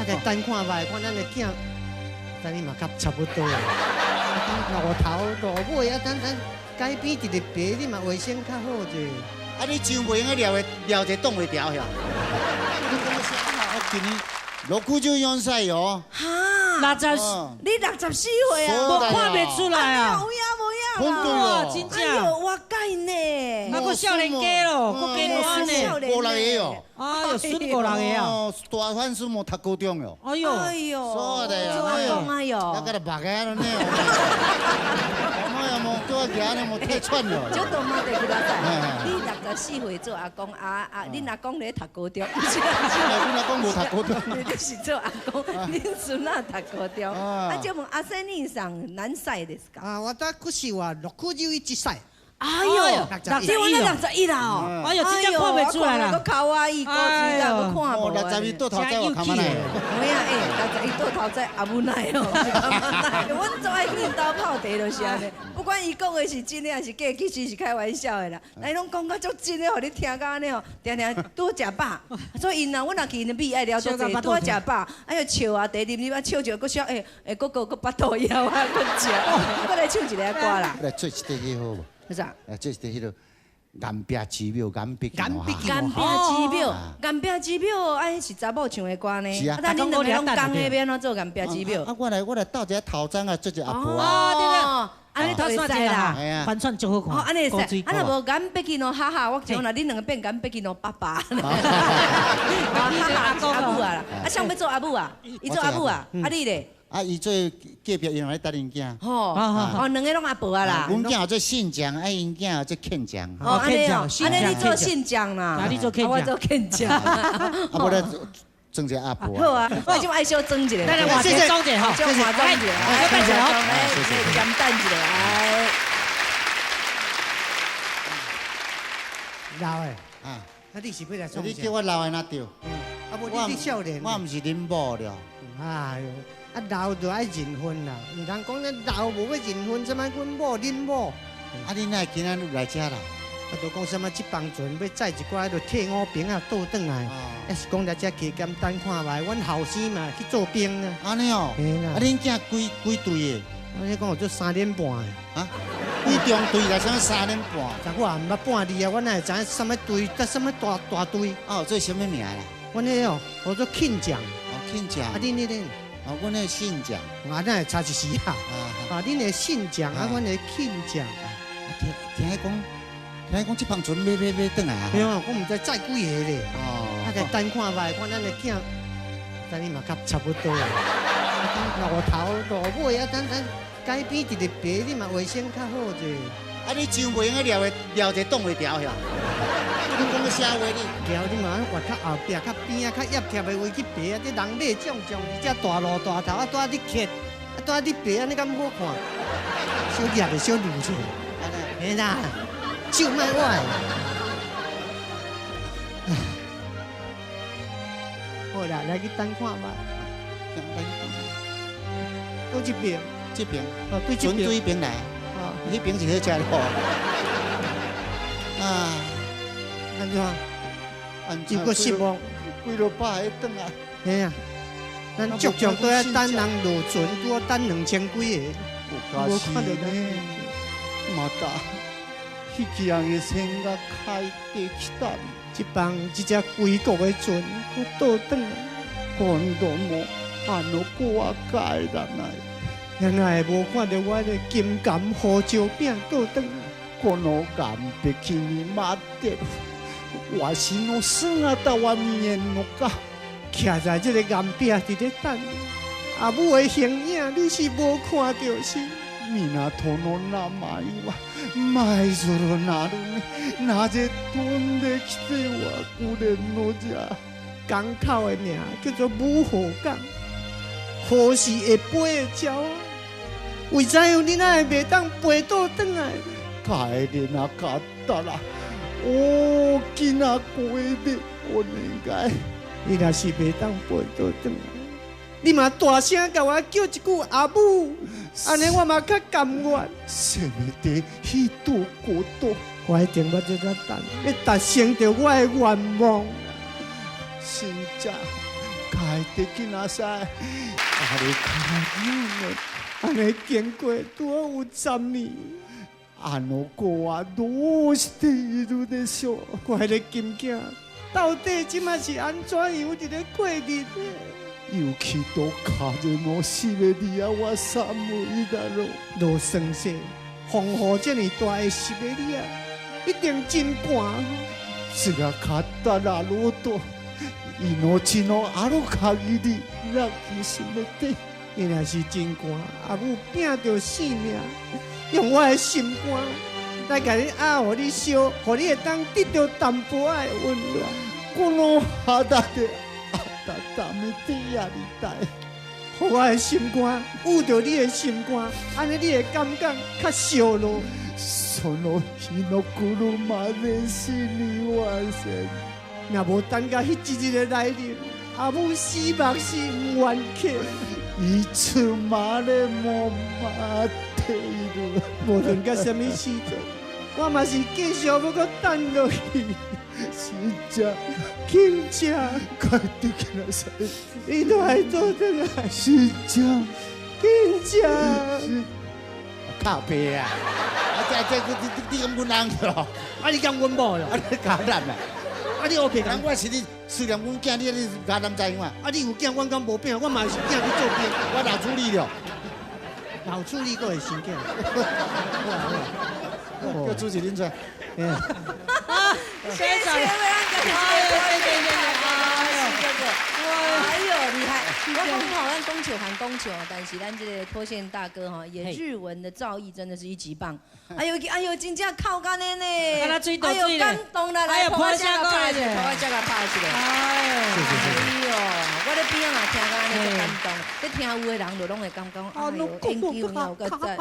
再等看卖，看咱的囝，等你嘛较差不多啊。老头老尾啊，等改变一个别，你嘛卫生较好者。啊，你上袂用个撩者挡袂牢呀？我今年6九用晒哟。哈60，你64岁啊？我看袂出来啊！有影哇，真哎呦，正，我改呢？那个少年家咯，个加大呢。 5、6个哦。哎呦，孙5、6个啊！哦，大番薯无读高中哟。哎呦，哎呦，说的呀，阿公哎呦，那个白个了呢。哎呀，莫做个呢，莫太串了。这都嘛得去了噻。你64岁做阿公恁阿公咧读高中，不是？阮阿公无读高中。你是做阿公，恁孙仔读高中。啊，就问阿生你上何歳ですか？啊，私は61歳。哎呦，这我那61啦哦。哎呦，真正看袂出来啦。个卡哇伊，高质感都看无。 62倒头仔我看嘛来。没啊，61倒头仔阿母奶哦，阮做爱恁兜泡茶就是安尼，不管伊讲的是真的还是假，其实是开玩笑的啦。咱拢讲到足真的，互你听到安尼哦，定定拄食饱，所以因若阮若去因米爱聊多济，拄食饱，哎呦笑啊，茶啉啊，笑着佫笑，佫巴肚枵啊，佫食，佫来唱一个歌啦。来做一块去好无？ 是啥？这是迄个岩壁寺庙，岩壁岩壁寺庙，岩壁寺庙，哎是查某唱的歌呢。是啊，但恁两个拢讲那边怎做岩壁寺庙？啊，我来斗一下头章啊，做一阿婆啊。哦，安尼都会使啦。反串就好看。哦，安尼会使。啊，若无岩壁去喏，哈哈，我讲啦，恁两个变岩壁去喏，爸爸。哈哈，做阿母啊！啊，想要做阿母啊？伊做阿母啊？啊你咧？ 啊，伊做隔壁用来搭恁囝。哦，两个拢阿婆啊啦。阮囝做信将，啊，因囝做欠将。哦，安尼哦，安尼你做信将啦。啊，你做欠将。我做欠将。啊，无咧装一个阿婆。好啊，我就爱小装一个。来来，换些装者哈。就化妆一个，哎，拜谢哦。谢谢。简单一个，哎。老诶，啊，啊你是要来创啥？你叫我老的哪对？啊不，你少年。我毋是恁某了。哎呦。 啊，老就爱认婚啦，唔通讲咱老无要认婚，什么阮某恁某，啊，恁哪今仔日来遮啦？啊，就讲什么这帮船要载一寡迄个退伍兵啊倒转来，还是讲来遮加减等看卖，阮后生嘛去做兵啊。安尼哦，啊，恁囝几队的？我你讲有做3年半的。啊？几中队来什么3年半？但我也毋捌半字啊，我哪会知影什么队，得什么大队？哦，做什么名啦？阮迄哦，叫做庆奖。哦，庆奖。啊，恁呢？ 啊，阮的信奖，啊，咱会差一时啊。啊，恁的信奖啊，阮的庆奖。听讲，这帮船要转来啊。没有，我毋知载几个咧。哦。啊，再等看卖，看咱的囝，等你嘛较差不多啊。老头老尾啊，等改变一个别，你嘛卫生较好者。啊，你上袂用个撩者挡袂牢呀？你讲个啥话你？撩你嘛，活较后壁、较边啊、较压贴的位去爬啊，这人马种，而且大路大头啊，带你骑，啊带你爬啊，你敢好看？小压的小路子，嘿啦，手卖歪。好啦，来去等看吧。到这边，这边，哦，对这边，对边来。 迄边是好食咯，啊，安怎？有个失望，几落百个转来。嘿啊，咱足足都要等人落船，都要等2000几个。无看到呢，嘛大，迄几人的身甲开地起大，一帮一只归国的船，我倒转来，看都无，按落我改人来。 原来无看到我的金柑胡椒饼倒转来，我老干别去你妈的，我是我生啊到我面我个，徛在这个岩壁伫咧等。阿母的形影你是无看到是？你那头脑那买哇，买做了哪路呢？那这蹲得起我古人老家，港口的名叫做武河港，河是会飞的鸟。 为怎样你哪会袂当飞倒转来？开的那卡达啦，哦，今仔过日我应该，你若是袂当飞倒转来，你嘛大声甲我叫一句阿母，安尼我嘛较甘愿。什么的许多过多，我一定要在这等，要达成着我的愿望。真正，家爱得去哪使？啊你看安尼经过拄好有10年，あの子はどうしているでしょう？我迄个金囝到底即马是安怎样一个过日子？雪と風の湿り合わ寒いだろう。落霜雪，风雨这么大的湿的你啊，一定真寒。辛かっただろうと命のある限り抱きしめて。伊若是真寒，阿母拼着性命，用我的心肝来甲你压，互你烧，互你会当得到淡薄仔的温暖。この肌で温めてやりたい。互我的心肝捂着你的心肝，安尼你会感觉较烧咯。その日の来るまで死にません。若无等到迄一日的来临，阿母死目是唔愿客。いつまでも待っている。无论到什么时阵，我嘛是继续要搁等落去。しんちゃん金姐，帰ってきなさい。你都还做得来？しんちゃん金姐，靠背啊！你咁阮人咯？啊你讲阮某咯？啊你假人啊！啊你 OK 讲？我是你思念阮囝，你假人知嘛？啊你有囝，我敢无病，我嘛是囝去做兵，我老处理了。老处理过会生囝。叫主持人出来。学长，哎呦，厉害！我讲吼，咱讲球还讲球，但是咱这个脱线大哥哈，也日文的造诣真的是一级棒。哎呦，真正靠干的呢！敢若水倒哎呦，水咧感动了，来，哎呦拍下拍下拍下，拍下拍下。哎呦，哎呦，我咧边啊听到安尼就感动，咧听有的人就拢会感觉，哎呦，thank you 呢，有够赞。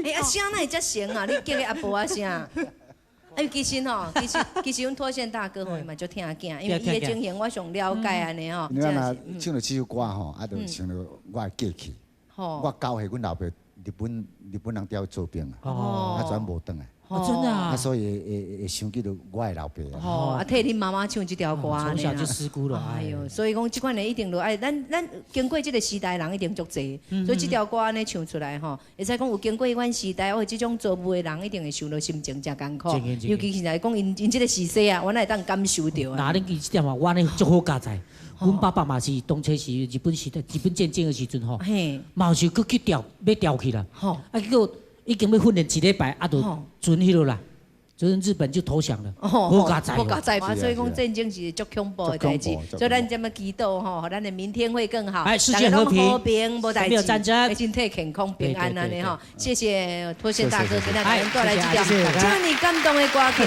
哎，啊声哪会遮声啊？你叫个阿婆啊声。哎，其实阮脱线大哥吼嘛就听囝，因为伊的情形我上了解安尼吼。你看若唱着这首歌吼，啊，就唱着我的过去。我教下阮老爸日本人调做兵啊，啊，全无转来。哦，真的啊，啊，所以会想起着我的老爸啊。哦，啊，替恁妈妈唱这条歌从小就失孤了，哎呦，所以讲这款的一定就爱，咱经过这个时代人一定足济，所以这条歌安尼唱出来吼，会使讲有经过迄款时代，或这种做舞的人一定会受到心情真艰苦，尤其是来讲因这个时势啊，我哪会当感受到啊。那恁这点话，我呢足好加在。阮爸爸嘛是当初是日本时代，日本战争的时阵吼，嘛有时佫去调要调去啦，啊结果已经要训练1礼拜，啊就准迄落啦。就是日本就投降了，好加载，好加载嘛，所以讲战争是足恐怖的代志，所以咱这么祈祷吼，咱的明天会更好，世界和平，和平，无代志，没有战争，身体健康平安安尼吼。谢谢脱线大哥给咱带来这条，谢谢这么你感动的歌曲。